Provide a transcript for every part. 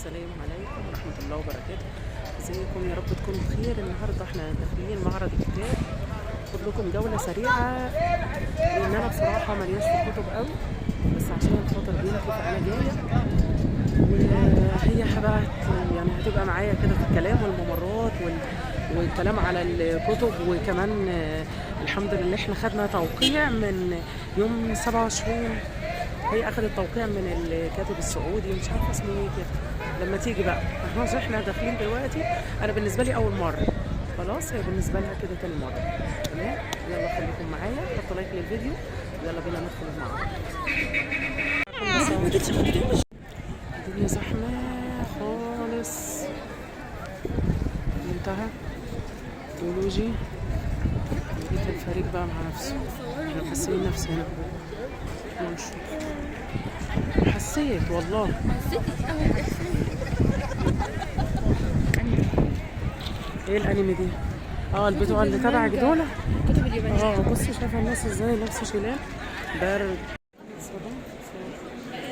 السلام عليكم ورحمة الله وبركاته. ازيكم؟ يا رب تكونوا بخير. النهارده احنا داخلين معرض الكتاب. خد لكم جولة سريعة لأن أنا بصراحة ملياش في الكتب قوي، بس عشان خاطر بنتي فأنا جاية وهي يعني هتبقى معايا كده في الكلام والممرات والكلام على الكتب. وكمان الحمد لله احنا خدنا توقيع من يوم 27. هي اخذت توقيع من الكاتب السعودي، مش عارفه اسمه ايه كده. لما تيجي بقى احنا داخلين دلوقتي. انا بالنسبه لي اول مره، خلاص هي بالنسبه لها كده تاني مره. تمام، يلا خليكم معايا، حطوا لايك للفيديو، يلا بينا ندخل المعرض. الدنيا زحمه خالص. منتهى تيولوجي. جيت الفريق بقى مع نفسه، احنا محسنين نفسنا. حسيت والله. ايه الانمي دي؟ البتوع اللي تبعك دول. كتب اليابانية. بصي شايفه الناس ازاي لابسه شلال برد.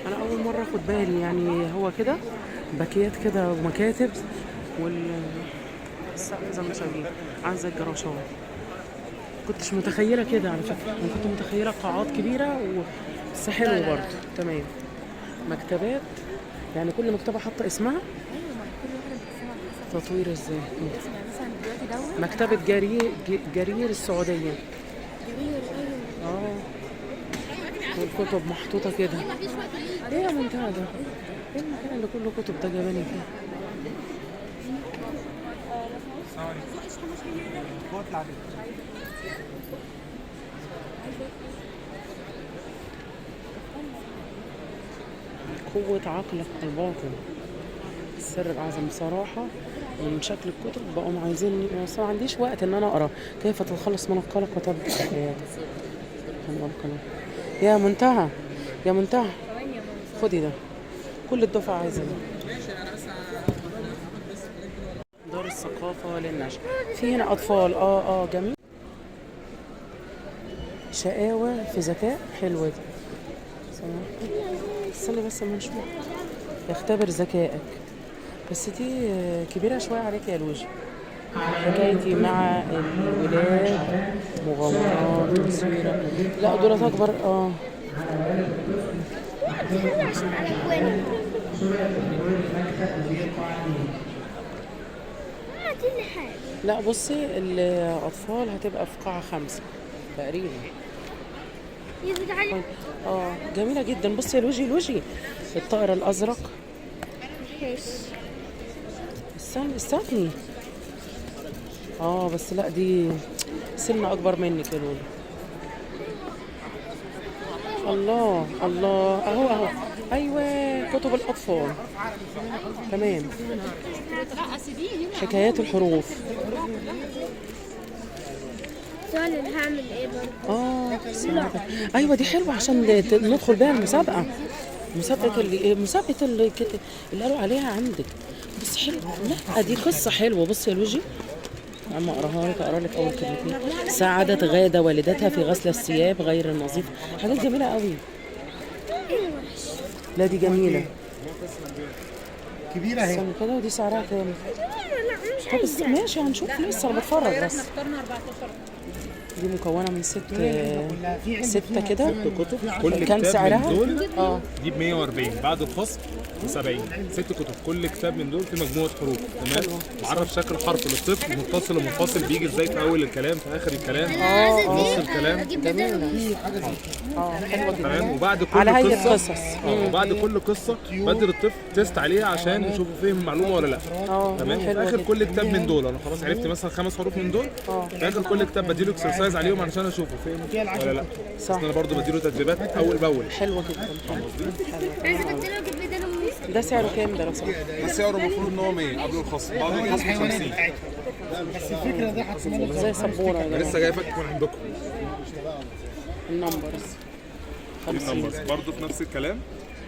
انا اول مره اخد بالي، يعني هو كده باكيات كده ومكاتب والسقف زي ما شايفين عامل زي الجراشات. كنتش متخيله كده على فكره، انا كنت متخيله قاعات كبيره بس حلو برضه. تمام. مكتبات، يعني كل مكتبه حاطه اسمها. تطوير ازاي؟ مثلا دلوقتي دوت مكتبه جرير السعوديه. والكتب محطوطه كده. ايه يا منتهى ده؟ ايه المكان اللي كله كتب ده جابني فيه؟ قوة عقلك الباطن، السر الأعظم. بصراحة من شكل الكتب بقوا عايزيني، بس ما عنديش وقت إن أنا أقرأ. كيف تتخلص من القلق وتبدأ حياتك؟ يا منتهى، يا منتهى خدي ده، كل الدفعة عايزة ده. دار الثقافة للنشر. في هنا أطفال. جميل. شقاوة في ذكاء، حلوة دي. استني بس اما نشوف. يختبر ذكائك. بس دي كبيرة شوية عليك يا لوجي. حكايتي مع الولاد، مغامرات وسيرة. لا دولت أكبر. لا بصي الأطفال هتبقى في قاعة 5 تقريبا. جميلة جدا. بصي يا لوجي الطائر الأزرق. استني. بس لا دي سن أكبر منك يا لولو. الله أهو. أيوة كتب الأطفال. تمام. حكايات الحروف. سؤال هعمل ايه برضه؟ ايوه دي حلوه عشان ندخل بيها المسابقه. مسابقه اللي قالوا عليها عندك. بس حلوه. لا دي قصه حلوه. بصي يا لوجي، عم اقرا لك اول كلمتين. ساعدت غاده والدتها في غسل الثياب غير النظيفه. حاجات جميله قوي. لا دي جميله كبيره اهي. استنى كده، ودي سعرها كام؟ طب بس ماشي هنشوف، لسه انا بتفرج بس. دي مكونة من ستة كده كتب. كام سعرها؟ دي ب 140 بعد الخصم ب 70. 6 كتب، كل كتاب من دول في مجموعة حروف. تمام. معرف شكل حرف للطفل، متصل ومنفصل، بيجي ازاي في اول الكلام، في اخر الكلام، في نص الكلام. جميلة. حلوة جدا. تمام. وبعد كل على هيئة قصة قصص. وبعد كل قصة بدل الطفل تيست عليها عشان يشوفوا فهم المعلومة ولا لا. تمام. في اخر كل كتاب من دول انا خلاص عرفت مثلا 5 حروف من دول. في اخر كل كتاب بديله اكسرسايز عليهم علشان اشوفه فهم ولا لا. صح. انا برضو بديله تدريبات اول باول. حلوة جدا. ده سعره كام ده لو سمحت؟ ده سعره المفروض ان هو 100 قبل الخصم، بعد الخصم 50. بس الفكره ده هتسمى زي سبورة يا لسه جاي فاكر من عندكم. النمبرز النمبرز برضه في نفس الكلام.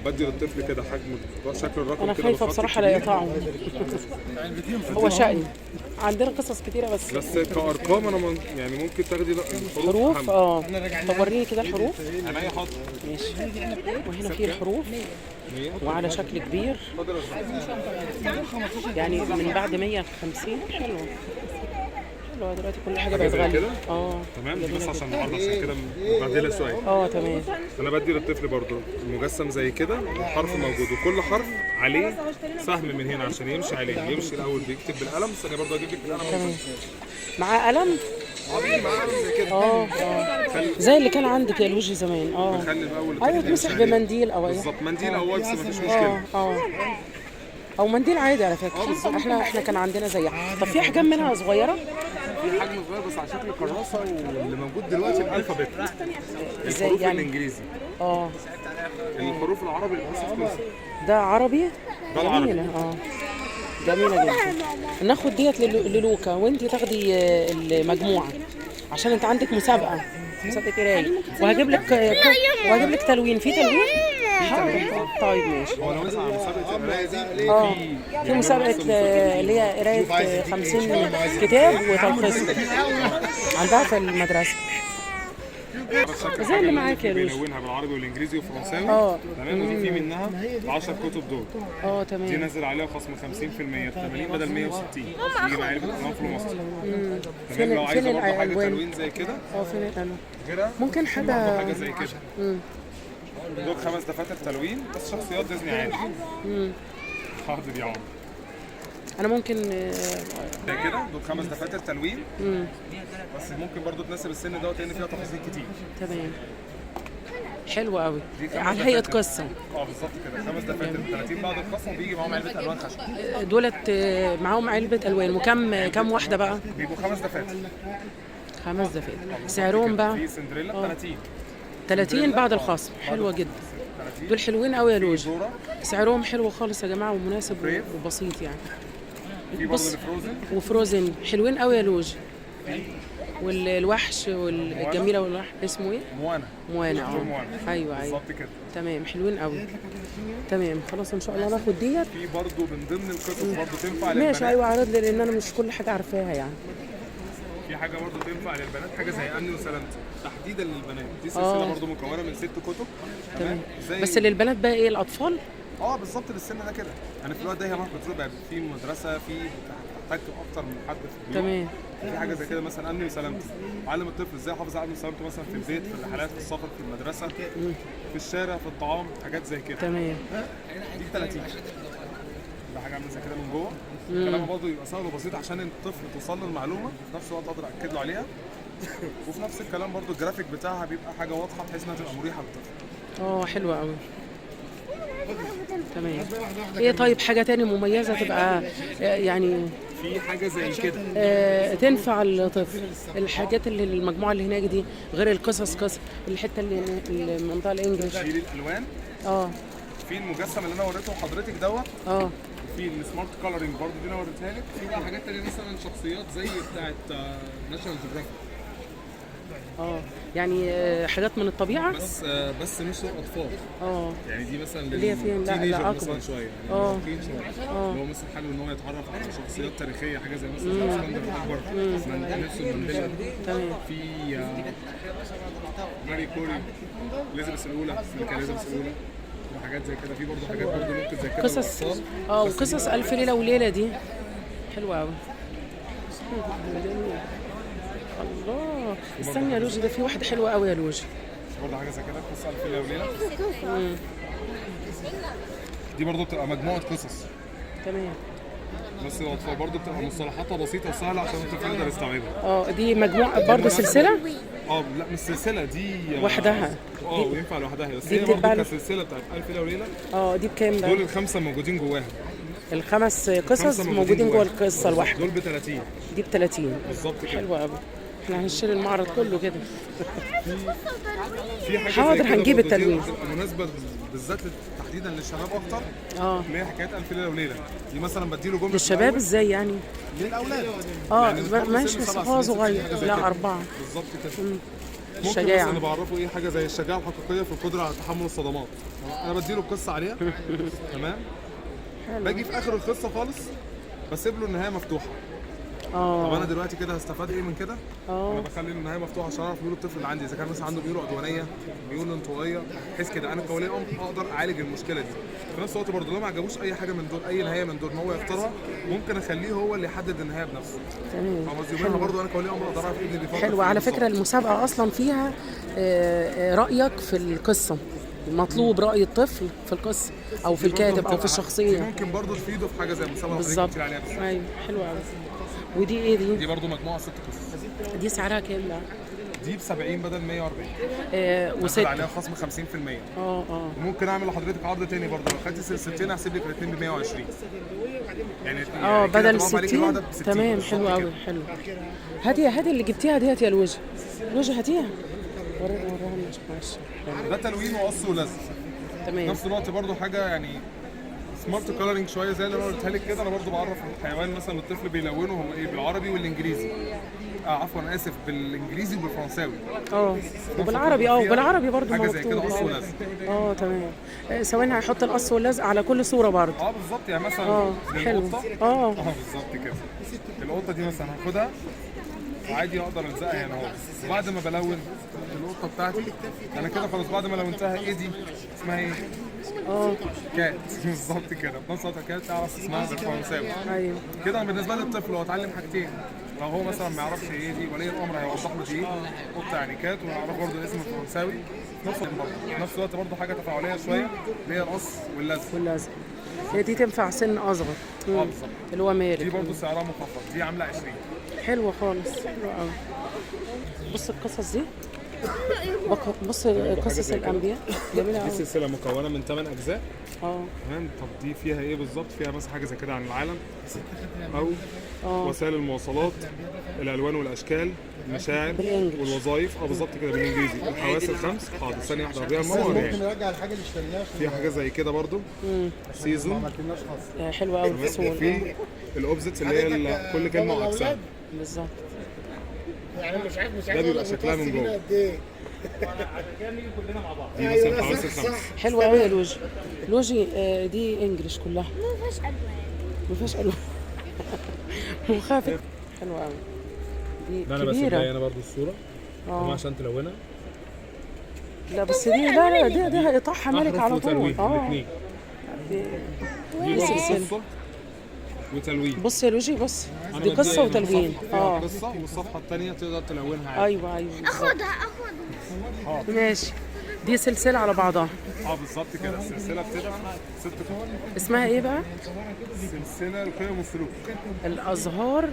بدي للطفل كده حجم شكل الرقم انا كده خايفه بالخط بصراحه لا الكبير. يقطعوا. هو شقي. عندنا قصص كتيره بس كارقام انا يعني ممكن تاخدي الحروف حروف. طب وريني كده الحروف. انا حاطط ماشي. وهنا في الحروف وعلى شكل كبير، يعني من بعد 150. حلوه حلوه. دلوقتي كل حاجه بقت غاليه. تمام. دي بس عشان النهارده عشان كده مبهدله شويه. تمام. انا بدي للطفل برضو مجسم زي كده، حرف موجود وكل حرف عليه سهم من هنا عشان يمشي عليه. يمشي الاول بيكتب بالقلم، ثانيه برضو اجيب لك القلم. تمام. معاه قلم. بيجي معاه قلم زي كده. زي اللي كان عندك يا لوجي زمان. بخلي الاول ايوه تمسح بمنديل او اي بالظبط، منديل او وايبس مفيش مشكله. او منديل عادي على فكره. احنا كان عندنا زيها. طب في احجام منها صغيره؟ في حجم صغير بس على شكل كراسه، واللي موجود دلوقتي الالفابت. الحروف يعني الانجليزي. الحروف العربي للاسف خلصت. ده عربي. ده العربي. جميله. جميله جدا. ناخد ديت للوكا وانت تاخدي المجموعه عشان انت عندك مسابقه قرايه. وهجيب لك تلوين. في تلوين؟ طيب ماشي. هو لو مثلا على مسابقه القرايه دي في مسابقه اللي هي قرايه 50 كتاب وتلخيصهم عندها في المدرسه. زي اللي معاك يا لوجي. بنلونها بالعربي والانجليزي والفرنساوي. تمام. ودي في منها 10 كتب دول. تمام. دي نازل عليها خصم 50% ب 80 بدل 160. يجي مع علبه قناة في مصر. تمام. لو عايزه برضه حاجه تلوين زي كده. فين الالوان؟ غيرها ممكن حاجه زي كده. دول 5 دفاتر تلوين بس شخصيات ديزني عادي. حاضر يا عمر. انا ممكن زي كده. دول 5 دفاتر تلوين. بس ممكن برضو تناسب السن دوت لان فيها تفاصيل كتير. تمام. حلوة قوي. على هيئة قصة. بالظبط كده. 5 دفاتر ب 30 بعد الخصم، وبيجي معاهم علبة الوان خشب. دولت معاهم علبة الوان. وكم واحدة بقى؟ بيبقوا 5 دفاتر. 5 دفاتر. سعرهم بقى؟ في سندريلا 30. 30 بعد الخصم. حلوة جدا. دول حلوين قوي يا لوجي. سعرهم حلو خالص يا جماعة ومناسب وبسيط يعني. في برضه الفروزن. وفروزن حلوين قوي يا لوجي. والوحش والجميله والوحش اسمه ايه؟ موانا. ايوه بالظبط كده. تمام. حلوين قوي. تمام. خلاص ان شاء الله ناخد ديت. في برضه من ضمن القصص برضه تنفع للبنات. ماشي. ايوه عرض لي لان انا مش كل حاجه عارفاها يعني. في حاجه برضه تنفع للبنات، حاجه زي اني وسلامتي تحديدا للبنات. دي سلسله برضه مكونه من 6 كتب. تمام. بس للبنات بقى ايه؟ الاطفال؟ بالظبط للسن ده كده. انا في الوقت ده هي مهما بتبقى في مدرسه في تحتاج اكتر من حد في البيوت. تمام. في حاجه زي كده مثلا امني وسلامتي، علم الطفل ازاي يحافظ على امني وسلامته مثلا في البيت، في الرحلات، في السفر، في المدرسه، في الشارع، في الطعام، حاجات زي كده. تمام. دي 30. ده حاجه عامله زي كده من جوه. الكلام برضه يبقى سهل وبسيط عشان الطفل توصل له المعلومه في نفس الوقت اقدر اكد له عليها. وفي نفس الكلام برضه الجرافيك بتاعها بيبقى حاجه واضحه بحيث انها تبقى مريحه للطفل. حلوه قوي. تمام. ايه طيب حاجه تاني مميزه تبقى يعني في حاجه زي كده تنفع الطفل؟ الحاجات اللي المجموعه اللي هناك دي غير القصص الحته اللي المنطقه الانجليش. شيل الالوان. في المجسم اللي انا وريته لحضرتك دوت. في السمارت كولرنج برضه دي انا وريتها لك. في بقى حاجات تانية مثلا شخصيات زي بتاعت ناشونال جيوغرافيك. يعني حاجات من الطبيعه بس مش للاطفال. يعني دي مثلا اللي هي فين؟ لا مثلا شويه يعني اللي هو مثلا حابب ان هو يتعرف على شخصيات تاريخيه، حاجه زي مثلا اسكندر الاكبر، نيلسون مانديلا. تمام. في ماري كوري، اليزابيث الاولى، الملكه اليزابيث الاولى، وحاجات زي كده. في برضه حاجات برضه ممكن زي كده قصص وقصص الف ليله وليله دي حلوه قوي. الله. استني يا لوجي، ده في واحده حلوه قوي يا لوجي. برضه حاجه زي كده قصه الف ليله وليله. دي برضه بتبقى مجموعه قصص. تمام. بس الاطفال برضه بتبقى مصطلحاتها بسيطه وسهله عشان الطفل يقدر يستوعبها. دي مجموعه برضه سلسله؟ لا مش سلسله، دي وحدها. وينفع لوحدها، بس هي برضه كسلسله بتاعت الف ليله وليله. دي بكام بقى؟ دول الخمسه موجودين جواها. ال5 قصص موجودين جوه القصه الواحده. دول ب 30. دي ب 30 بالظبط كده. حلوه قوي. احنا هنشتري المعرض كله كده. في حاجه حاضر هنجيب التلوين. مناسبه بالذات تحديدا للشباب اكتر. اللي هي حكايه الف ليله وليله دي مثلا بديله جمله للشباب ازاي يعني؟ للاولاد. يعني ماشي بس هو صغير. لا 4 بالظبط كده. ممكن الشجاعة. مثلا بعرفه ايه حاجه زي الشجاعه الحقيقيه في القدره على تحمل الصدمات. انا بديله القصه عليها تمام. باجي في اخر القصه خالص بسيب له النهايه مفتوحه. طب انا دلوقتي كده هستفاد ايه من كده؟ انا بخلي النهايه مفتوحه عشان اعرف ميول الطفل اللي عندي، اذا كان مثلا عنده ميول عدوانيه، ميول انطوائيه، بحيث كده انا كولي امر اقدر اعالج المشكله دي. في نفس الوقت برضه لو ما عجبوش اي حاجه من دول، اي نهايه من دول ان هو يختارها، ممكن اخليه هو اللي يحدد النهايه بنفسه. تمام. فاهم قصدي؟ يبقى برضه انا كولي امر اقدر اعرف ابني بيفكر حلو. في إيه على بالظبط. فكرة المسابقة أصلا فيها رأيك في القصة، مطلوب رأي الطفل في القصة أو في دي برضه الكاتب أو في بتبقى- الشخصية. دي ممكن برضه تفيده في حاجه زي المسابقه اللي بالظبط. حضرتك قلتي عليها بس. أيوه حلو قوي. ودي إيه دي دي؟ برضه مجموعه 6 قصص. دي سعرها كام بقى؟ دي ب 70 بدل 140. نزل وستة. عليها خصم 50%. اه ممكن اعمل لحضرتك عرض تاني برضه، لو خدتي سلسلتين هحسب لك الاثنين ب 120. يعني كده بدل تمام عليكي 60. الواحدة ب 60 تمام. بالظبط حلو قوي. كده. حلو. هاتي اللي جبتيها ديت يا لوجي. لوجي هاتيها. وراها لنا معلش. ده تلوين وقص ولزق. في تمام. نفس الوقت برضه حاجه يعني سمارت كولرنج شويه زي اللي انا قلتها لك كده. انا برضه بعرف الحيوان مثلا الطفل بيلونه هو ايه بالعربي والانجليزي. عفوا انا اسف، بالانجليزي وبالفرنساوي. وبالعربي. وبالعربي برضه حاجه زي كده قص مكتوب. ولزق. تمام. ثواني هيحط القص واللزق على كل صورة برضه. بالظبط. يعني مثلا حلو. القطه بالظبط كده. القطه دي مثلا هاخدها عادي اقدر الزقها هنا اهو. وبعد ما بلون القطه بتاعتي انا كده خلاص، بعد ما لونتها ايه دي اسمها ايه؟ كات. بالظبط كده. بنفس الوقت كات تعرف اسمها بالفرنساوي. ايوه. كده أنا بالنسبه للطفل هو اتعلم حاجتين. لو هو مثلا ما يعرفش ايه دي، ولي الامر هيوضح له دي ايه قطه يعني كات، ويعرف برضه الاسم الفرنساوي. في نفس الوقت برضه حاجه تفاعليه شويه اللي هي القص واللزق. واللزق. هي دي تنفع سن اصغر. بالظبط. اللي هو مالك. دي برضه سعرها مخفض، دي عامله 20. حلوه خالص. حلوه قوي. بص القصص دي. بص قصص الانبياء جميله دي قوي. سلسله مكونه من 8 اجزاء. اه تمام. طب دي فيها ايه بالظبط؟ فيها مثلا حاجه زي كده عن العالم، او وسائل المواصلات، الالوان والاشكال، المشاعر بالإنجليش. والوظائف. بالظبط كده بالانجليزي. الحواس الخمس. حاضر ثانيه واحده اوريها لماما ممكن واوريها. نرجع الحاجه اللي اشتريناها في حاجه زي كده برضو سيزون. ما عملناش خاص. حلوه قوي الفصول. في الاوبزيتس اللي هي كل كلمه واقسام. بالظبط. يعني مش عارف ده بيبقى شكلها من جوه. قد ايه. دي مثلا الحواس الخمس. حلوه قوي يا لوجي. لوجي دي انجلش كلها. ما فيهاش الوان. ما فيهاش الوان. وخافت. حلوه قوي. دي ده انا بس كبيره. انا برضو الصوره عشان تلونها. لا بس دي لا دي هيقطعها مالك على طول. الاثنين. دي دي برضو سلسلة. قصه وتلوين. بص يا لوجي بص. أنا دي قصه بديها وتلوين. فيها قصه، والصفحه الثانيه تقدر تلونها عادي. ايوه بالظبط. اخد. ماشي. دي سلسله على بعضها. بالظبط كده. السلسله بتبقى 6 كتب. اسمها ايه بقى؟ سلسله القيم والسلوك. الازهار.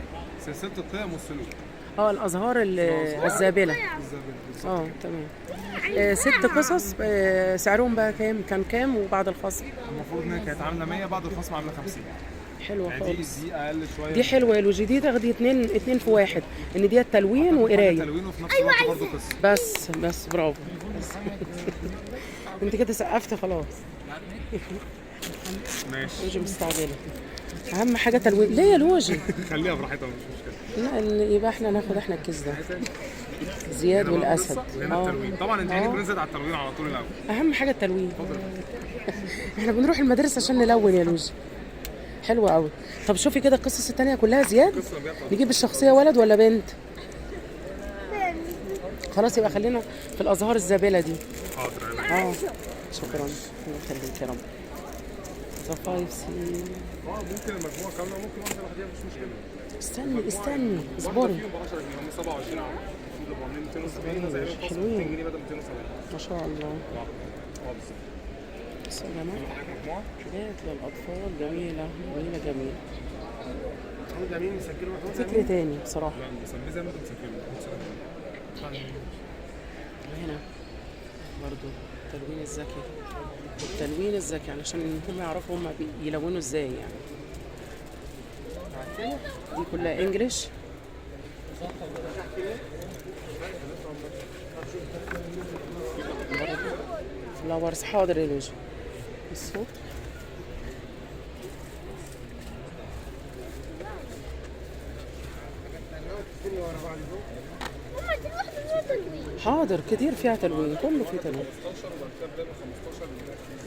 سلسله القيم والسلوك. الازهار الزابله. تمام. 6 قصص. سعرهم بقى كام؟ كام وبعد الخصم؟ المفروض ان هي كانت عامله 100، بعد الخصم عامله 50. حلوه يعني خالص. دي اقل شويه. دي حلوه يا لوجي. دي تاخدي اتنين في واحد، ان دي تلوين وقرايه. تلوين وفي نفس الوقت برضه قصه. بس برافو. انت كده سقفت خلاص. ماشي. لوجي مستعجله. اهم حاجه تلوين. ليه يا لوجي؟ خليها براحتها مش مشكله. لا يبقى احنا ناخد الكيس ده. زياد والاسد. هنا التلوين. طبعا انت هنا بننزل على التلوين على طول الاول. اهم حاجه التلوين. احنا بنروح المدرسه عشان نلون يا لوجي. حلوه قوي. طب شوفي كده القصص التانية كلها زياد. نجيب الشخصيه ولد ولا بنت؟ خلاص يبقى خلينا في الازهار الزابله دي. حاضر. شكرا. الله يخليك يا رب. ذا 5 سي. ممكن المجموعه كامله، ممكن واحده لوحدها مش مشكله. استني اصبري. فيهم ب 10 جنيه، هم 27 عام. المفروض عاملين 270 زي الخاص 200 جنيه بدل 270. ما شاء الله. بالظبط. بس يا جماعه مجموعه حاجات للاطفال جميله. جميل نسجله. فكر تاني بصراحه. لا مسميه زي ما انت مسجله. هنا برضو التلوين الذكي. التلوين الذكي علشان هم يعرفوا هم يلونوا ازاي يعني. دي كلها انجلش. فلاورز. حاضر يا لوجي. الصوت. ماما دي واحدة فيها تلوين. حاضر كتير فيها تلوين، كله فيه تلوين.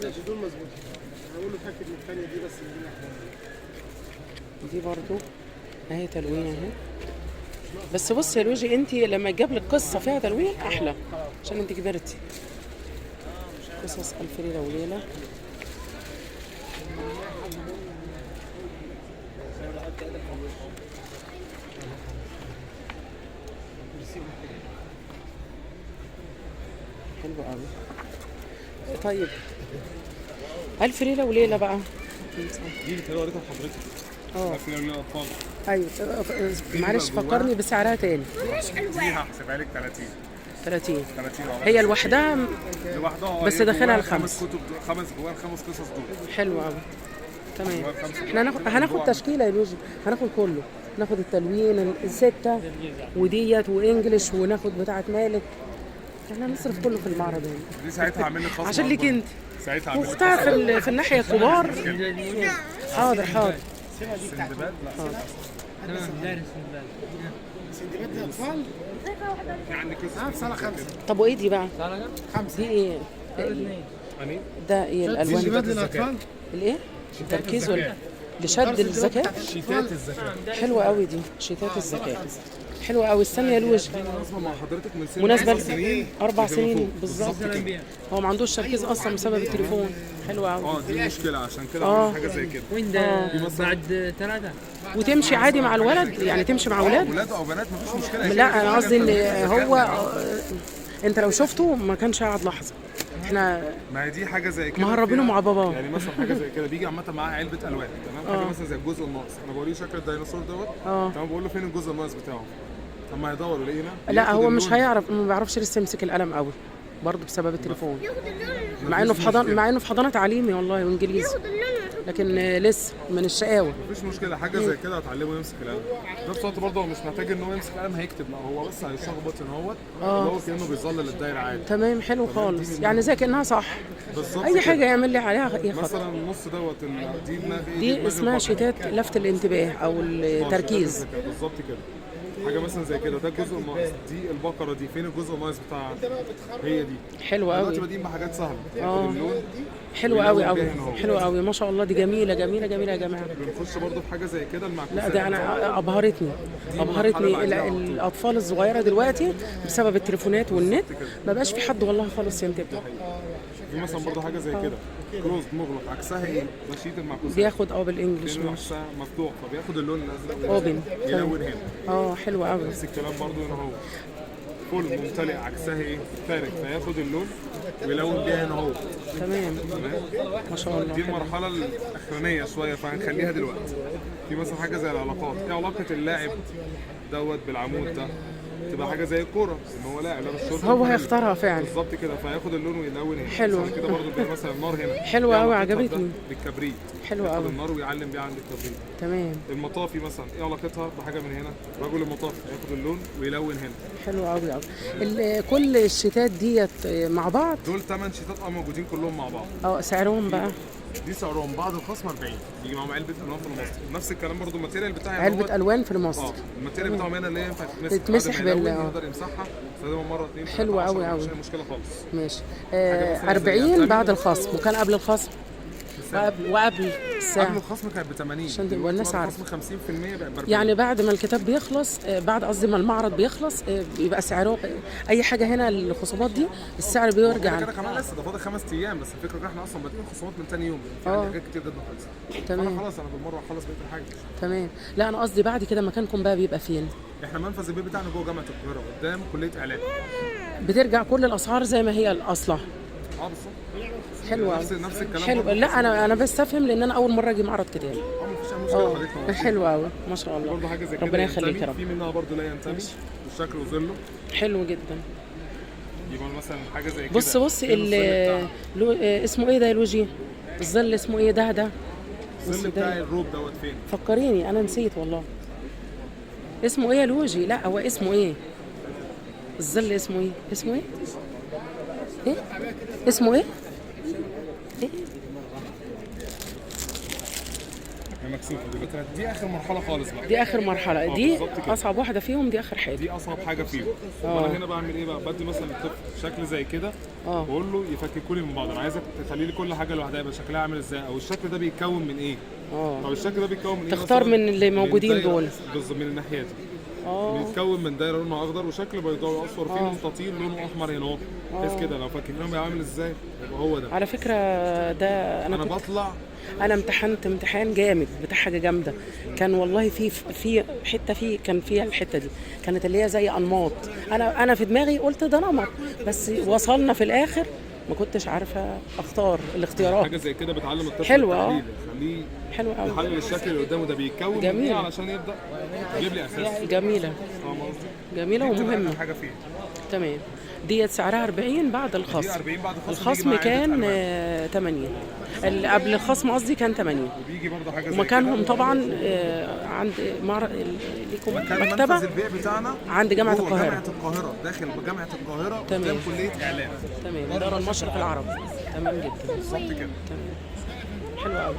ماشي دول مظبوطين. هقول له اتاكد من الثانيه دي بس اللي دي برضو اهي تلوين اهي. بس بصي يا لوجي، انت لما تجيب لك قصه فيها تلوين احلى عشان انت كبرتي. قصص الف ليله وليله. حلو قوي. طيب الف ليله وليله بقى. دي اللي وريتها لحضرتك. الف ليله وليله اطفال. ايوه معلش فكرني بسعرها تاني. دي هحسبها لك 30. 30 30 هي لوحدها لوحدها. بس داخلها الخمس. 5 جواها الخمس قصص دول. حلو قوي. تمام. احنا هناخد تشكيله يا لوجي، هناخد كله، ناخد التلوين الستة وديت وانجلش، وناخد بتاعة مالك. احنا هنصرف كله في المعرض هنا. دي ساعتها هعمل لك خصم عشان ليك انت. ساعتها هعمل لك واختار في الناحية الكبار. حاضر حاضر. سندباد. لا سندباد للاطفال. في عندك قصص في صاله 5. طب وايه دي بقى؟ 5. دي ايه؟ ده ايه الالوان؟ سندباد للاطفال. الايه؟ التركيز ولا لشد الذكاء؟ شيتات الذكاء. حلوة قوي دي، شيتات الذكاء. حلوة قوي. استنى يا لوجي، مناسبة مع حضرتك من سن مناسبة 4 سنين. 4 سنين بالظبط. هو ما عندوش تركيز اصلا بسبب التليفون. حلوة قوي. دي مشكلة عشان كده عملت حاجة زي كده. وين ده بعد 3 وتمشي عادي مع الولد، يعني تمشي مع اولاد. ولاد او بنات مفيش مشكلة. لا انا قصدي ان هو انت لو شفته ما كانش قاعد لحظة. احنا ما هي دي حاجة زي كده مهربينه مع باباه. يعني مثلا حاجة زي كده بيجي عامة معاه علبة الوان، تمام؟ حاجة مثلا زي الجزء الناقص، انا بوريه شكل الديناصور دوت، تمام؟ بقول له فين الجزء الناقص بتاعه؟ طب ما هيدور يلاقيه هنا. لا هو مش هيعرف، ما بيعرفش لسه يمسك القلم قوي برضه بسبب التليفون. مع انه في حضانه تعليمي والله وانجليزي، لكن لسه من الشقاوه. مفيش مشكله، حاجه زي كده هتعلمه يمسك القلم. في نفس الوقت برضه هو مش محتاج ان هو يمسك القلم هيكتب، لا هو بس هيشخبط ان هو اللي هو كانه بيظلل الدايره عادي. تمام حلو خالص، يعني زي كانها صح. بالظبط اي حاجه كده. يعمل لي عليها يخط. مثلا النص دوت دي دي اسمها شتات لفت الانتباه او التركيز. بالظبط كده. حاجه مثلا زي كده، ده الجزء الناقص، دي البقره دي فين الجزء الناقص بتاعها؟ هي دي. حلوه قوي. دلوقتي بادئين بحاجات سهله. اللون حلوه قوي قوي، حلوه قوي ما شاء الله. دي جميله جميله جميله يا جماعه. بنخش برضه في حاجه زي كده المعكوسات. لا ده انا ابهرتني الاطفال الصغيره دلوقتي بسبب التليفونات والنت ما بقاش في حد والله خالص ينتبه. في مثلا برضه حاجه زي كده كلوز مغلق، عكسها ايه؟ ده شيت المعكوسات. بياخد بالانجلش لأنه ماشي. عكسها مفتوح فبياخد اللون الازرق اوبن يلون هنا. حلو قوي. نفس الكلام برضه هنا اهو فول ممتلئ، عكسها ايه؟ فارغ، فياخد اللون ويلون بيها هنا اهو. تمام ما شاء الله. دي المرحله الاخرانيه شويه فهنخليها دلوقتي. في مثلا حاجه زي العلاقات، ايه علاقه اللاعب دوت بالعمود ده؟ تبقى حاجه زي الكوره ان هو لاعب لابس شورت، هو هيختارها فعلا بالظبط كده، فياخد اللون ويلون هنا. حلو كده برضه بيبقى مثلا النار هنا حلوه قوي عجبتني. بالكبريت حلوه قوي. النار ويعلم بيها عند الكبريت. تمام. المطافي مثلا ايه علاقتها بحاجه من هنا؟ رجل المطافي هياخد اللون ويلون هنا. حلو قوي قوي. كل الشتات ديت مع بعض دول 8 شيتات موجودين كلهم مع بعض. سعرهم بقى؟ دي سعرهم بعد الخصم 40، يجي معاهم علبه الوان في المصري. نفس الكلام برضو الماتيريال بتاعي علبه الوان في المصري. الماتيريال بتاعهم هنا اللي هي ينفع تتمسح يقدر يمسحها، يستخدمها مره 2 حلوه قوي قوي، مش مشكله خالص. ماشي. 40 بعد الخصم، وكان قبل الخصم وقبل الساعه. قبل الخصم كانت ب 80 عشان تبقى الناس عارفه. الخصم 50% بقت ب 40. يعني بعد ما الكتاب بيخلص، بعد قصدي ما المعرض بيخلص، بيبقى سعره اي حاجه هنا الخصومات دي السعر بيرجع. كده كمان لسه ده فاضل 5 ايام، بس الفكره ان احنا اصلا بادئين خصومات من ثاني يوم، يعني حاجات كتير جدا خالص. تمام خلاص انا بالمره هخلص بقيه الحاجه. تمام. لا انا قصدي بعد كده مكانكم بقى بيبقى فين؟ احنا منفذ البيت بتاعنا جوه جامعه القاهره قدام كليه اعلام. بترجع كل الاسعار زي ما هي الاصله. بالظبط. حلوه نفس الكلام. حلو. لا انا بستفهم لان انا اول مره اجي معرض كتاب. مفيش مشكله. حلو قوي ما شاء الله. برضه حاجه زي كده ربنا يخليك يا رب. في منها برضه لا ينتمي والشكل وظله حلو جدا. يبقى مثلا حاجه زي كده. بص اسمه ايه ده يا لوجي؟ الظل اسمه ايه ده؟ الظل بتاع الروب دوت فين؟ فكريني انا نسيت والله. اسمه ايه يا لوجي؟ لا هو اسمه ايه؟ الظل اسمه ايه؟ اسمه ايه؟ ايه؟ اسمه ايه؟ ايه؟ هي مكسوفه دي اخر مرحله خالص بقى. دي اخر مرحله، دي بالظبط كده. اصعب واحده فيهم، دي اخر حاجه. دي اصعب حاجه فيهم. وانا هنا بعمل ايه بقى؟ بدي مثلا للطفل شكل زي كده، بقول له يفككوا لي من بعض، انا عايزك تخلي لي كل حاجه لوحدها، يبقى شكلها عامل ازاي، او الشكل ده بيتكون من ايه. طب الشكل ده بيتكون من ايه؟ تختار من اللي موجودين دول. بالظبط، من الناحيه دي. بيتكون من دايره لونها اخضر وشكل بيضاوي واصفر، فيه مستطيل لونه احمر هنا اهو. بحيث كده لو فاكرينهم بيبقى عامل ازاي يبقى هو ده. على فكره ده انا بطلع، انا امتحنت امتحان جامد بتاع حاجه جامده، كان والله في حته فيه، كان فيها الحته دي كانت اللي هي زي انماط، انا في دماغي قلت ده نمط، بس وصلنا في الاخر ما كنتش عارفه اختار الاختيارات. حاجه زي كده بتعلم الطفل حلوه. خليه حلو قوي، يحلل الشكل اللي قدامه ده بيتكون من ايه علشان يبدا يجيب لي اساس. جميله جميله ومهمه. حاجه فيها تمام. ديت سعرها 40 بعد الخصم. دي 40 بعد الخصم كان 80. قبل الخصم قصدي كان 80. وبيجي برضه حاجه زي ومكانهم طبعا عند ليكم مكتبه منفذ البيع بتاعنا عند جامعه القاهره. جامعه القاهره، داخل جامعه القاهره قدام كليه اعلام. تمام، دار المشرق العربي. تمام جدا. بالظبط كده. تمام، حلو قوي.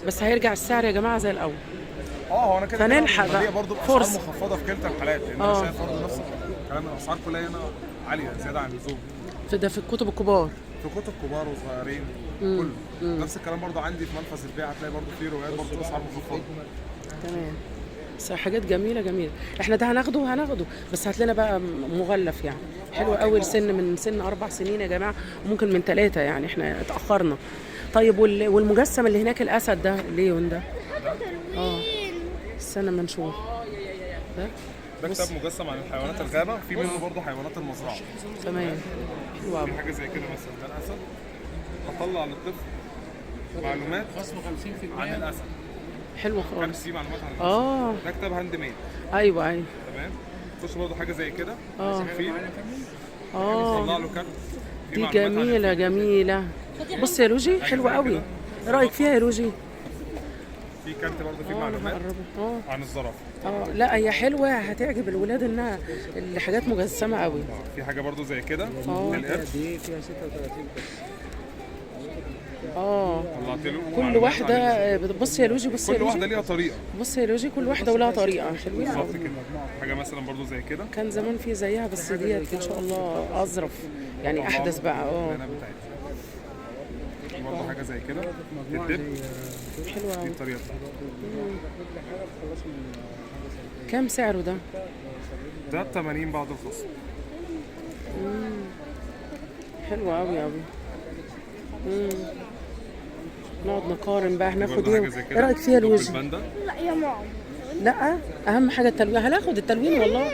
بس هيرجع السعر يا جماعه زي الاول. هو انا كده فنلحق بقى برضه فرصه مخفضه في كلتا الحالات، لان انا شايف برضه نفس الكلام، الاسعار كلها هنا عاليه زياده عن اللزوم. ده في الكتب الكبار، في كتب كبار وصغيرين كله. نفس الكلام برضه عندي في منفذ البيع، هتلاقي برضه في روايات برضه اسعار مخفضه. تمام. بس حاجات جميله جميله. احنا ده هناخده بس هات لنا بقى مغلف يعني حلو قوي، من سن 4 سنين يا جماعه، وممكن من 3 يعني، احنا اتاخرنا. طيب والمجسم اللي هناك الاسد ده ليون ده استنى ما نشوف. ده كتاب مجسم عن الحيوانات الغابه، في منه برضه حيوانات المزرعه. تمام، حلو قوي. في حاجه زي كده مثلا، ده الاسد، هطلع للطفل معلومات عن الاسد. حلو خالص. كان في معلومات عن الاسد. ده كتاب هاند ميد. ايوه. تمام. خش برضه حاجه زي كده. في طلع له كارت. دي جميله. بص يا روجي، حلوه قوي. ايه رايك فيها يا روجي؟ في كارت برضه فيه معلومات عن الزرافه. لا هي حلوه، هتعجب الولاد انها الحاجات مجسمه قوي. في حاجه برضه زي كده للقرد. دي فيها 36 بس. طلعت له كل واحده. بص يا لوجي، بص يا كل لوجي، واحده ليها طريقه. بص يا لوجي، كل واحده ولها طريقه. حلوين بالظبط قوي. كده. حاجه مثلا برضه زي كده، كان زمان في زيها بس ديت ان شاء الله اظرف يعني، احدث بقى. في برضه حاجه زي كده الدب. حلوه قوي. دي الطريقه. كام سعره ده؟ ده 80 بعد الخصم. حلو قوي قوي. نقعد نقارن بقى هناخد ايه. ايه رايك فيها لوجي؟ لا يا ماما. لا اهم حاجه التلوين، هناخد التلوين والله.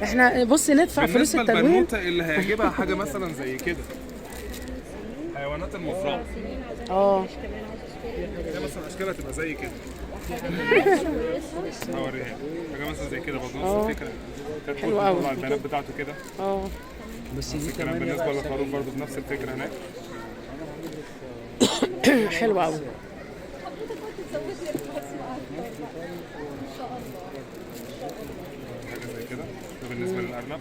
احنا بص ندفع فلوس التلوين. بالنسبه اللي هيعجبها حاجه مثلا زي كده، حيوانات المزرعه. ده مثلا اشكالها تبقى زي كده. هوريها حاجه مثلا زي كده برضه نفس الفكره. حلو قوي. طلع البيانات بتاعته كده. بس دي كمان بالنسبه للخروف برضه بنفس الفكره هناك. حلو قوي. حاجه زي كده. ده بالنسبه للارنب.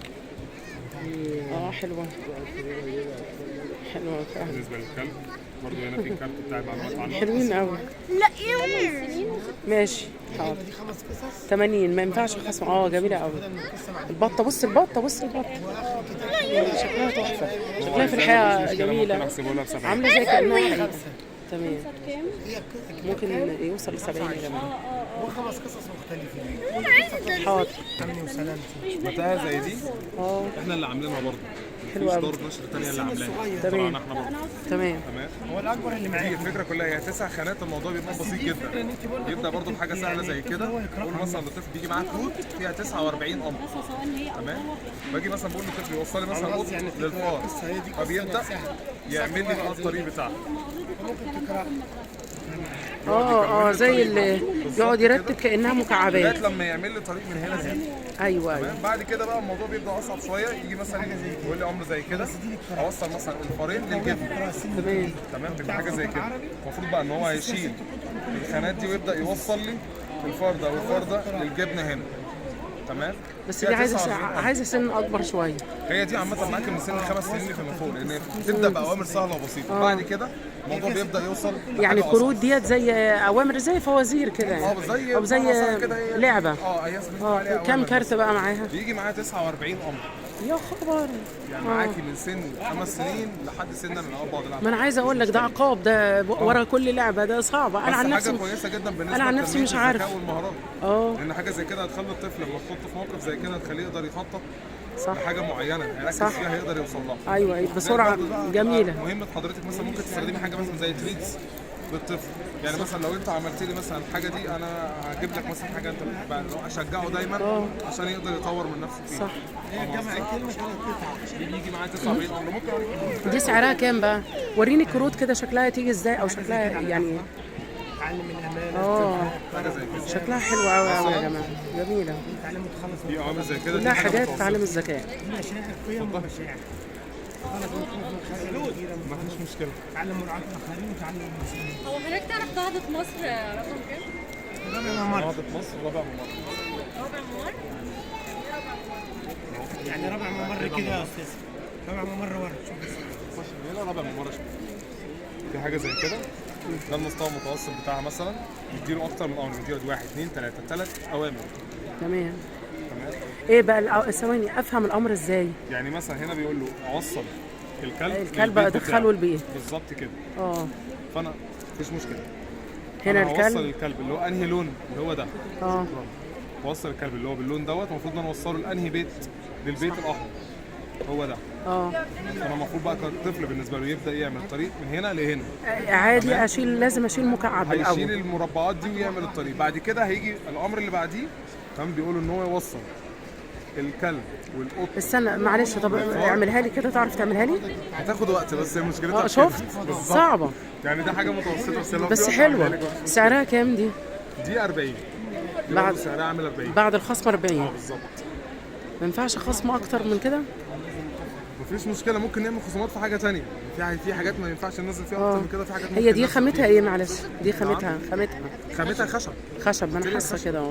حلوه فعلا. بالنسبه للكلب برضه هنا في الكارت بتاع المعلومات عنه. حلوين قوي. لا يا ماما. ماشي حاضر. 80 ما ينفعش خصم. جميله قوي. البطه، بص البطه شكلها تحفه، شكلها في الحياه جميله، عامله زي كانها حقيقة. تمام. ممكن يوصل ل 70 يا جماعه. و5 قصص مختلفين. حاضر. امني وسلامتي. متاهه زي دي احنا اللي عاملينها برضه. حلوه قوي. دار نشر ثانيه اللي عاملاها. تمام. احنا برضه. تمام. هو الاكبر اللي معايا. الفكره كلها هي 9 خانات، الموضوع بيبقى بسيط جدا. يبدا برضه بحاجه سهله زي كده. قول مثلا للطفل بيجي معاه كروت فيها 49 امر. تمام. باجي مثلا بقول للطفل يوصل لي مثلا قط للفار، فبيبدا يعمل لي بقى الطريق بتاعه. زي اللي يقعد يرتب كانها مكعبات لغايه لما يعمل لي طريق من هنا لهنا. ايوه. بعد كده بقى الموضوع بيبدا اصعب شويه. يجي مثلا يقول لي امر زي كده، اوصل مثلا الفارين للجبن. تمام. بيبقى حاجه زي كده. المفروض بقى ان هو هيشيل الخانات دي ويبدا يوصل لي الفار ده والفار ده للجبنه هنا. تمام. بس فيها دي عايزه 49 عايزه سن اكبر شويه. هي دي عامة معاك من سن 5 سنين فيما فوق، لان بتبدا باوامر سهله وبسيطه، بعد كده الموضوع بيبدا يوصل يعني لحاجة الكروت أصعب. ديت زي اوامر زي فوازير كده يعني. زي او زي مثلا كده إيه، لعبه. هي اسمها عليها كام أوامر كارت بس. بقى معاها؟ بيجي معاها 49 امر، يا خبر. يعني معاكي من سن 5 سنين لحد سن من اول بعض ما انا عايزه اقول لك ده عقاب ده ورا كل لعبه، ده صعبه. انا عن بس نفسي حاجه كويسه جدا بالنسبه انا عن نفسي مش لتنمية عارف. الذكاء والمهارات، لان حاجه زي كده هتخلي الطفل لما تحطه في موقف زي كده هتخليه يقدر يخطط صح. لحاجه معينه يركز صح. فيها يقدر يوصل لها. ايوه زي بسرعه برضه بقى جميله. مهمه حضرتك مثلا ممكن تستخدمي حاجه مثلا زي تريدز للطفل، يعني مثلا لو انت عملت لي مثلا الحاجه دي انا هجيب لك مثلا حاجه انت بتحبها، لو اشجعه دايما عشان يقدر يطور من نفسه فيها. صح. بيجي معاه 49 امر. ممكن اوريك دي سعرها كام بقى؟ وريني الكروت كده شكلها تيجي ازاي او شكلها يعني. تعلم الامانه. حاجه زي كده. شكلها حلو قوي قوي يا جماعه، جميله. تعلم تخلص في اوامر زي كده، كلها دي حاجة حاجات متوسطة. تعلم الذكاء. مشاعر قيم ومشاعر. خلص ما فيش مشكله. تعلم مراعاه الاخرين وتعلم المسؤوليه. هو حضرتك تعرف قاعدة مصر رقم كام؟ رابع ممر. قاعدة مصر رابع ممر. رابع ممر؟ يعني رابع ممر كده يا استاذ. رابع ممر ورا شوف بس. خش من هنا رابع ممر. في حاجه زي كده، ده المستوى المتوسط بتاعها مثلا، بيديله اكتر من امر، بيديله 1 2 3 اوامر. تمام. تمام. ايه بقى ثواني افهم الامر ازاي؟ يعني مثلا هنا بيقول له اوصل الكلب للبيت ادخله بتاعه. البيت. بالظبط كده. فانا مفيش مشكله. هنا أنا هوصل الكلب. الكلب اللي هو انهي لون اللي هو ده. بوصل الكلب اللي هو باللون دوت، المفروض ان انا اوصله لانهي بيت، للبيت الاحمر هو ده. فانا المفروض بقى كطفل بالنسبه له يبدا يعمل الطريق من هنا لهنا. عادي تمام؟ لازم اشيل مكعب الاول. هيشيل المربعات دي ويعمل الطريق، بعد كده هيجي الامر اللي بعديه. تمام. بيقولوا ان هو يوصل الكلب والقط. استنى معلش، طب اعملها لي كده، تعرف تعملها لي؟ هتاخد وقت بس هي مشكلتها شفت؟ صعبه يعني دي حاجه متوسطه بس لو بس في وقت هعملها حلوه. لك بس. سعرها كام دي؟ دي 40. دي بعد- برضه سعرها عامل 40. بعد الخصم 40. بالظبط. ما ينفعش خصم اكتر من كده؟ مفيش مشكله، ممكن نعمل خصومات في حاجه ثانيه. في حاجات ما ينفعش ننزل فيها اكتر من كده، في حاجات هي ممكن دي ننزل خامتها فيها. ايه معلش؟ دي خامتها خامتها خشب. خشب، ما انا هي حاسه خشب. كده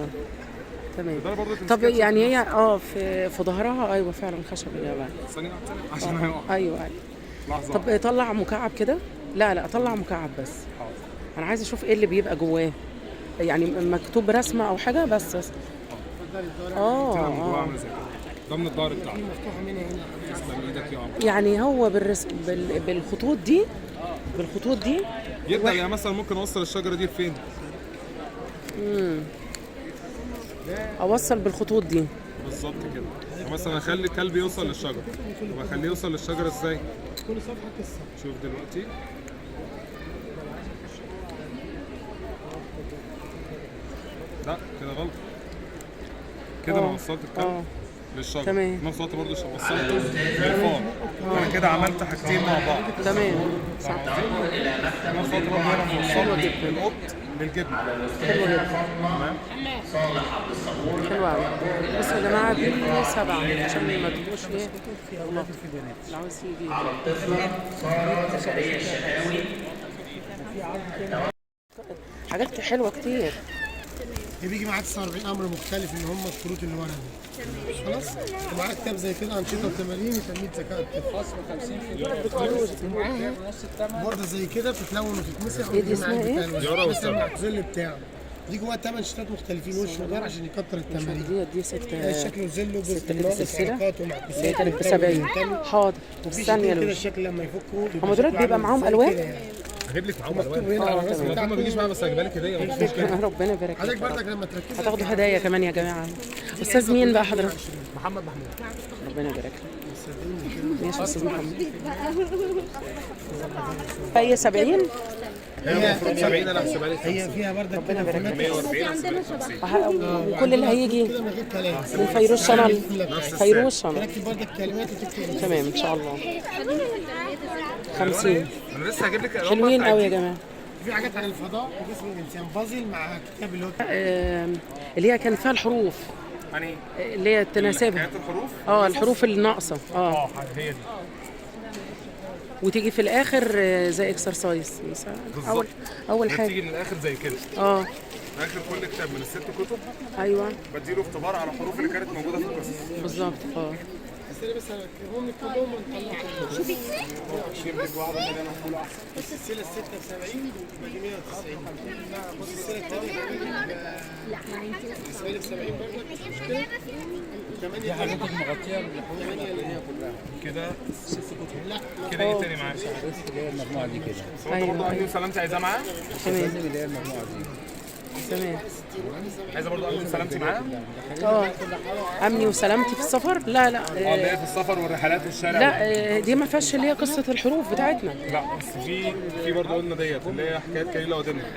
تمام. ده برضه طب تمسكيها يعني هي في ظهرها ايوه فعلا خشب يا جماعه. ثانيه عشان هيقع. ايوه لحظه. طب طلع مكعب كده. لا طلع مكعب بس. انا عايزه اشوف ايه اللي بيبقى جواه، يعني مكتوب رسمه او حاجه بس. كده من جوه عامل زي كده. ده من الظهر بتاعها. مفتوحه من هنا. تسلم ايدك يا عمر. يعني هو بالخطوط دي يبدا يعني مثلا ممكن اوصل الشجره دي لفين؟ اوصل بالخطوط دي. بالظبط كده. يعني مثلا اخلي الكلب يوصل للشجره. طب اخليه يوصل للشجره ازاي؟ كل صفحه قصه. شوف دلوقتي. لا كده غلط. كده انا وصلت الكلب للشجره. تمام. في نفس الوقت برضه وصلته للفار. انا كده عملت حاجتين مع بعض. تمام. صح. في نفس الوقت برضه هنا موصل القط للجبن. حلو جدا. تمام. حلو قوي. بصوا يا جماعه دي 7 عشان ما تبقوش ايه. الله اللي عاوز يجي. حاجات حلوه كتير. بيجي معاه 49 امر مختلف اللي هم الكروت اللي ورا دي. خلاص؟ ومعاه كتاب زي كده انشطه وتمارين وتنميه ذكاء الطفل. ومعاها بورده زي كده بتتلون وتتمسح. دي اسمها ايه؟ مثلا الظل بتاعه. دي جواها 8 شتات مختلفين، وش وظهر عشان يكتر التمارين. دي ست الشكل وظله السلسله وحركات اللي ومعكوسات كانت ب70. حاضر وفي استني يا شكل كده لوش. الشكل لما يفكوا هم دول بيبقى معاهم ألوان؟ هجيب لك معاهم مكتوب الوان. هنا على الرسم ما بتاعته. تجيش معايا بس هجيبها لك هديه. ربنا يبارك حضرتك فيك. برضك لما تركز هتاخدوا هدايا كمان يا جماعه. استاذ مين بقى حضرتك؟ محمد محمود. ربنا يبارك لك. ماشي يا استاذ محمد. فهي 70. هي المفروض 70 انا هحسبها لك. هي فيها برضك كده 140 هحسبها لك 50. وكل اللي هيجي كده من غير كلام. من فيروز شانل. فيروز شانل. تركب برضك كلمات وتكتب. تمام ان شاء الله. 50 انا لسه هجيب لك حلوين قوي يا جماعه. في حاجات عن الفضاء وجسم الانسان بازل مع كتاب اللي هو اللي هي كانت فيها الحروف يعني اللي هي تناسبها. حكايات الحروف. الحروف الناقصه. هي دي. وتيجي في الاخر زي اكسرسايز مثلا. بالظبط. اول ده حاجه. بتيجي من الاخر زي كده. اه في اخر كل كتاب من الست كتب ايوه بديله اختبار على الحروف اللي كانت موجوده في القصص. بالظبط. اه بس هنكتبهم لك كلهم ونطلعهم. اشيل لك واحده ثانيه مقفوله احسن. بص السلة 76 يبقى دي 190. بص السلة الثانية بالنسبة لك 70 برضك مش مشكلة. دي حاجات مغطيه الحروف الأولانية كلها. كده ست كتب. لا كده ايه تاني معاك؟ بس اللي هي المجموعه دي كده. هو انت برضه امين سلامتي عايزاه معاه؟ تمام لازم اللي هي المجموعه دي. تمام. عايزه برضه امين سلامتي معاه؟ اه امني وسلامتي في السفر. لا لا اللي هي في السفر والرحلات والشارع. لا دي ما فيهاش اللي هي قصه الحروف بتاعتنا. لا بس في برضه قلنا ديت اللي هي حكايه كليله ودمنه.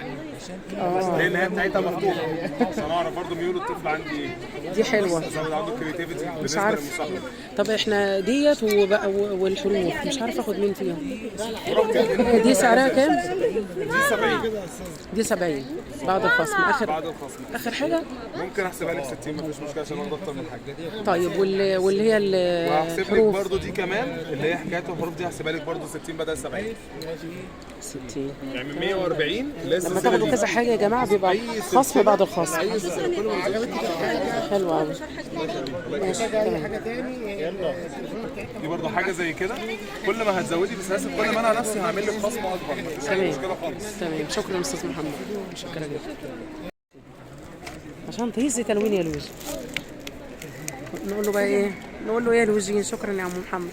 لان هي بتاعتها مفتوحه عشان اعرف برضه ميول الطفل عندي ايه. دي حلوه. ازود عنده الكريتيفيتي مش بالنسبه عارف. للمستقبل. طب احنا ديت والحروف مش عارفه اخد مين فيهم. دي سعرها كام؟ دي 70 دي 70 بعد الخصم. بعد الخصم. اخر حاجه. ممكن احسبها لك 60 مفيش مشكله عشان اخد اكتر من حاجه. طيب واللي هي وهحسب لك الحروف برضه دي كمان اللي هي حكايه الحروف دي هحسبها لك برضه 60 بدل 70. 60. يعني من 140 لسه لما تاخدوا كذا حاجه يا جماعه بيبقى خصم بعد الخصم. حلو قوي. ماشي تمام. حاجة تاني دي برضه حاجه زي كده. كل ما هتزودي بسلاسل كل ما انا نفسي هعمل لك خصم اكبر مفيش اي مشكله خالص. تمام شكرا استاذ محمد. شكرا جدا. عشان تهزي تلوين يا لوجي. نقول له بقى ايه؟ نقول له ايه يا لوجي؟ شكرا يا عم محمد.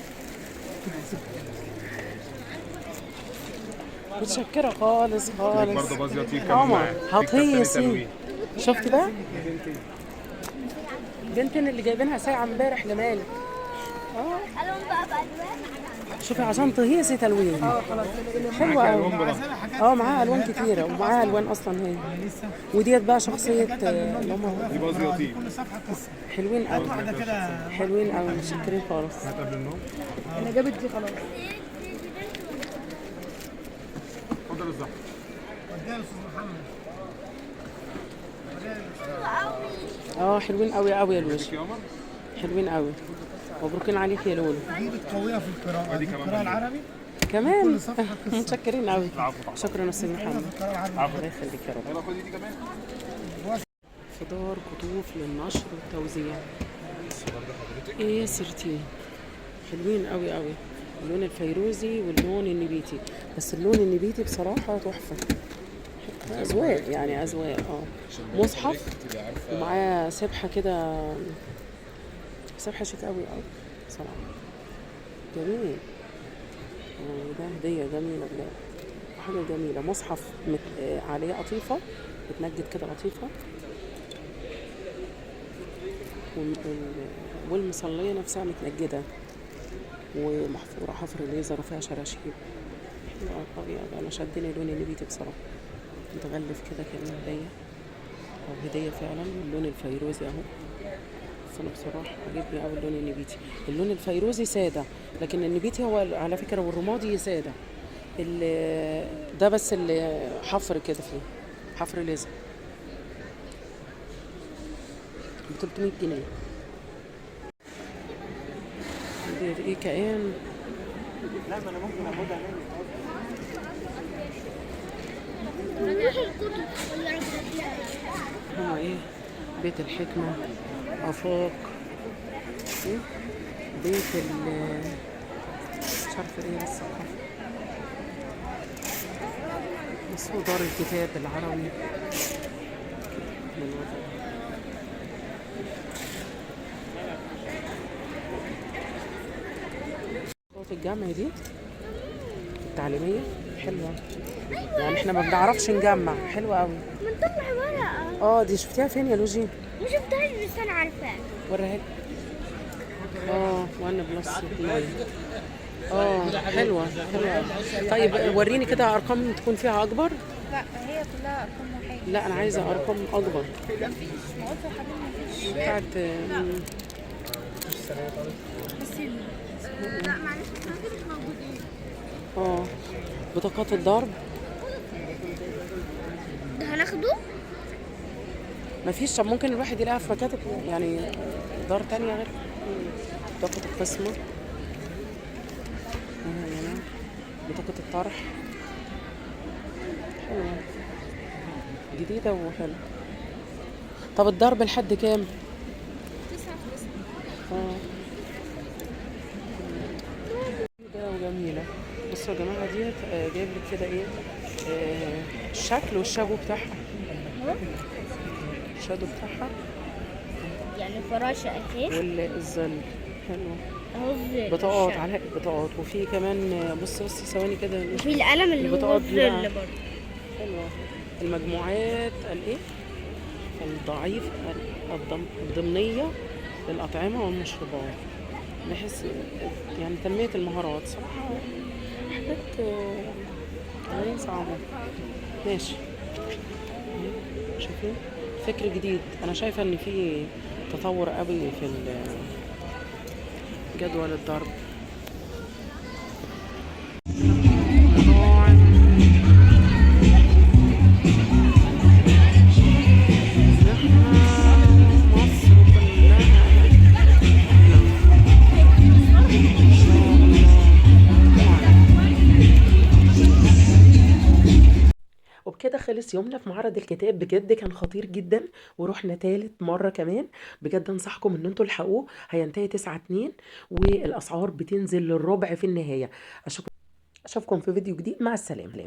متشكرة خالص خالص. برضه باظ يطير ماما كمان. هتهيصي. شفت بقى؟ بنتين اللي جايبينها ساعة امبارح لمالك. شوفي عشان تهيصي تلوين. حلوة قوي. معاها الوان كتيرة ومعاها الوان اصلا هي. وديت بقى شخصية اللي هم دي باظ يطير. حلوين قوي. حلوين قوي متشكرين خالص. قبل النوم. انا جابت دي خلاص. اتفضل الزحمه. وديها لأستاذ محمد. حلوين قوي قوي يا لوجي. يا قمر. حلوين قوي. مبروكين عليك يا لولو. دي بتقويها في القراءة. دي كمان القراءة العربي. كمان صفحة قصة. متشكرين قوي. العفو. شكرا استاذ محمد. القراءة العربي. الله يخليك يا رب. يلا خدي دي كمان. خضار قطوف للنشر والتوزيع. ايه سيرتي. حلوين قوي قوي. اللون الفيروزي واللون النبيتي. بس اللون النبيتي بصراحة تحفة. أذواق يعني أذواق. مصحف ومعاه سبحة كده. سبحة شيك قوي قوي بصراحة. جميل. ده هدية جميلة بجد. حاجة جميلة. مصحف عليه قطيفة بتنجد كده لطيفة. والمصلية نفسها متنجدة ومحفورة حفر ليزر وفيها شراشيب. أنا شدني لون النبيتي بصراحة. متغلف كده كأنه هدية أو هدية فعلا. اللون الفيروزي أهو. بس أنا بصراحة عجبني أوي اللون النبيتي. اللون الفيروزي سادة لكن النبيتي هو على فكرة والرمادي سادة. ده بس اللي حفر كده فيه حفر ليزر ب 300 جنيه. دي ايه كائن. لا ما انا ممكن اخدها هو ايه؟ بيت الحكمة. آفاق. بيت مش عارفة ايه الثقافة. بس هو دار الكتاب العربي. صوت الجامعة دي التعليمية حلوة. يعني احنا ما بنعرفش نجمع. حلوة قوي. بنطلع ورقة. دي شفتيها فين يا لوجي؟ ما شفتهاش بس انا عارفاها. وريها لي. وانا بلس 2. حلوة حلوة. طيب وريني كده ارقام تكون فيها اكبر. لا هي كلها ارقام واحدة. لا انا عايزة ارقام اكبر. ما قلت يا حبيبي مفيش. بتاعت بس لا معلش احنا كده مش موجودين. بطاقات الضرب. ده هناخده؟ مفيش. طب ممكن الواحد يلاقيها في مكاتب يعني دار تانية غير بطاقة القسمة. بطاقة الطرح حلوة جديدة وحلوة. طب الضرب لحد كام؟ 9 فلوس. اه جديدة وجميلة. بصوا يا جماعة ديت جايب لك كده ايه الشكل والشابو بتاعها، الشادو بتاعها يعني فراشة أساس والظل حلوة. أهو الظل. بطاقات الشمع. على بطاقات، وفي كمان بصي ثواني كده وفي القلم اللي هو البطاقات دي بقى. الظل برضه. حلوة. المجموعات الايه الضعيف الضمنية للأطعمة والمشروبات، بحيث يعني تنمية المهارات. صراحة حاجات غير صعبة. ماشي شايفين فكر جديد. أنا شايفة إن في تطور قوي في جدول الضرب. وبكده خلص يومنا في معرض الكتاب. بجد كان خطير جدا، ورحنا تالت مرة كمان. بجد انصحكم ان انتوا تلحقوه، هينتهي 9/2 والاسعار بتنزل للربع في النهاية. اشوفكم في فيديو جديد، مع السلامة.